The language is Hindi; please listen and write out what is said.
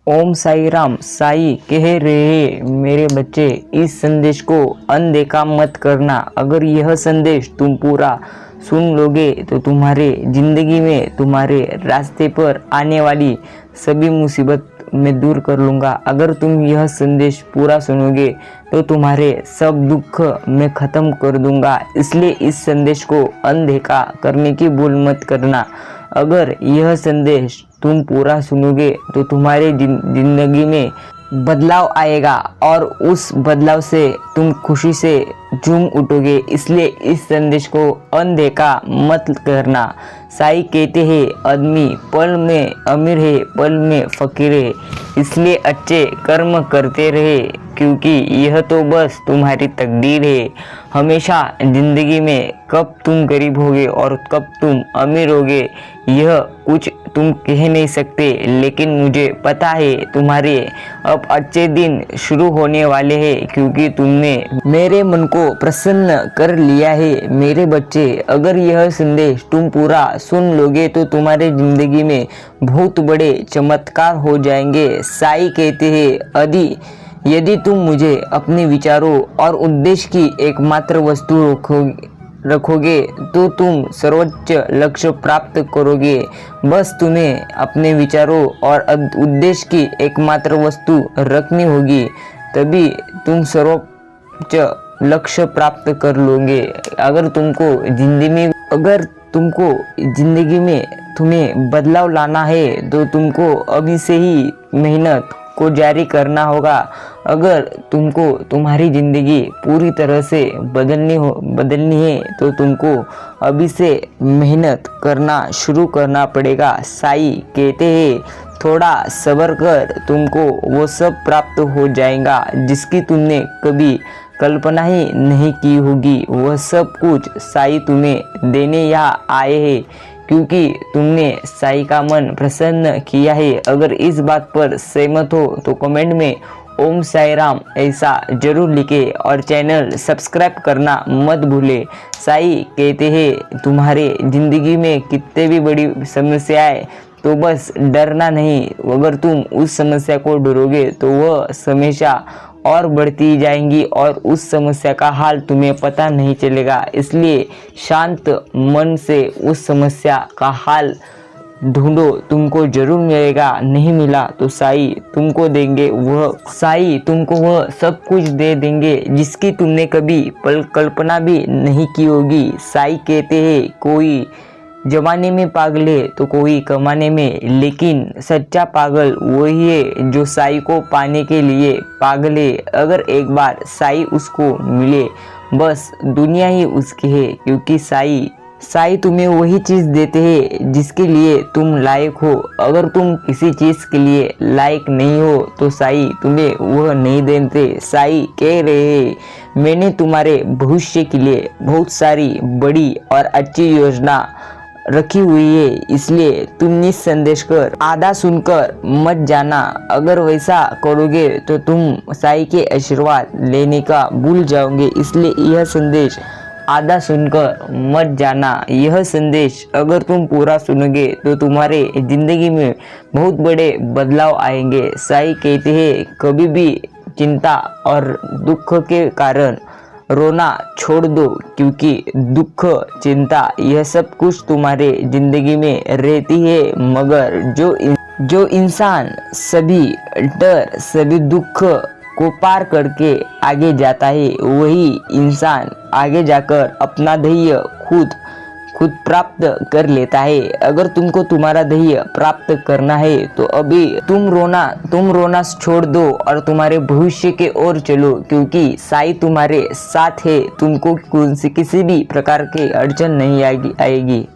ओम साई राम। साई कह रहे हैं, मेरे बच्चे, इस संदेश को अनदेखा मत करना। अगर यह संदेश तुम पूरा सुन लोगे तो तुम्हारे जिंदगी में तुम्हारे रास्ते पर आने वाली सभी मुसीबत मैं दूर कर लूँगा। अगर तुम यह संदेश पूरा सुनोगे तो तुम्हारे सब दुख मैं ख़त्म कर दूँगा। इसलिए इस संदेश को अनदेखा करने की भूल मत करना। अगर यह संदेश तुम पूरा सुनोगे तो तुम्हारे जिंदगी में बदलाव आएगा और उस बदलाव से तुम खुशी से झूम उठोगे। इसलिए इस संदेश को अनदेखा मत करना। साई कहते हैं, आदमी पल में अमीर है, पल में फकीर है। इसलिए अच्छे कर्म करते रहे, क्योंकि यह तो बस तुम्हारी तकदीर है। हमेशा जिंदगी में कब तुम गरीब होगे और कब तुम अमीर होगे यह कुछ तुम कह नहीं सकते, लेकिन मुझे पता है तुम्हारे अब अच्छे दिन शुरू होने वाले हैं, क्योंकि तुमने मेरे मन को प्रसन्न कर लिया है। मेरे बच्चे, अगर यह संदेश तुम पूरा सुन लोगे तो तुम्हारे जिंदगी में बहुत बड़े चमत्कार हो जाएंगे। साई कहते हैं, यदि तुम मुझे अपने विचारों और उद्देश्य की एकमात्र वस्तु रखोगे तो तुम सर्वोच्च लक्ष्य प्राप्त करोगे। बस तुम्हें अपने विचारों और उद्देश्य की एकमात्र वस्तु रखनी होगी, तभी तुम सर्वोच्च लक्ष्य प्राप्त कर लोगे। अगर तुमको जिंदगी में तुम्हें बदलाव लाना है तो तुमको अभी से ही मेहनत को जारी करना होगा। अगर तुमको तुम्हारी ज़िंदगी पूरी तरह से बदलनी है तो तुमको अभी से मेहनत करना शुरू करना पड़ेगा। साई कहते हैं, थोड़ा सब्र कर, तुमको वो सब प्राप्त हो जाएगा जिसकी तुमने कभी कल्पना ही नहीं की होगी। वह सब कुछ साई तुम्हें देने यहाँ आए हैं, क्योंकि तुमने साई का मन प्रसन्न किया है। अगर इस बात पर सहमत हो तो कमेंट में ओम साई राम ऐसा जरूर लिखे और चैनल सब्सक्राइब करना मत भूले। साई कहते हैं, तुम्हारे जिंदगी में कितने भी बड़ी समस्या है तो बस डरना नहीं। अगर तुम उस समस्या को डरोगे तो वह समस्या और बढ़ती जाएंगी और उस समस्या का हाल तुम्हें पता नहीं चलेगा। इसलिए शांत मन से उस समस्या का हाल ढूंढो, तुमको जरूर मिलेगा। नहीं मिला तो साई तुमको वह सब कुछ दे देंगे जिसकी तुमने कभी कल्पना भी नहीं की होगी। साई कहते हैं, कोई जमाने में पागल है तो कोई कमाने में, लेकिन सच्चा पागल वही है जो साई को पाने के लिए पागल है। अगर एक बार साई उसको मिले बस दुनिया ही उसकी है, क्योंकि साई तुम्हें वही चीज़ देते हैं जिसके लिए तुम लायक हो। अगर तुम किसी चीज़ के लिए लायक नहीं हो तो साई तुम्हें वह नहीं देते। साई कह रहे हैं, मैंने तुम्हारे भविष्य के लिए बहुत सारी बड़ी और अच्छी योजना रखी हुई है, इसलिए तुम इस संदेश कर आधा सुनकर मत जाना। अगर वैसा करोगे तो तुम साई के आशीर्वाद लेने का भूल जाओगे। इसलिए यह संदेश आधा सुनकर मत जाना। यह संदेश अगर तुम पूरा सुनोगे तो तुम्हारे जिंदगी में बहुत बड़े बदलाव आएंगे। साई कहते हैं, कभी भी चिंता और दुख के कारण रोना छोड़ दो, क्योंकि दुख, चिंता यह सब कुछ तुम्हारे जिंदगी में रहती है, मगर जो इंसान सभी डर, सभी दुख को पार करके आगे जाता है वही इंसान आगे जाकर अपना ध्येय खुद प्राप्त कर लेता है। अगर तुमको तुम्हारा ध्येय प्राप्त करना है तो अभी तुम रोना छोड़ दो और तुम्हारे भविष्य के ओर चलो, क्योंकि साई तुम्हारे साथ है। तुमको किसी भी प्रकार की अड़चन नहीं आएगी।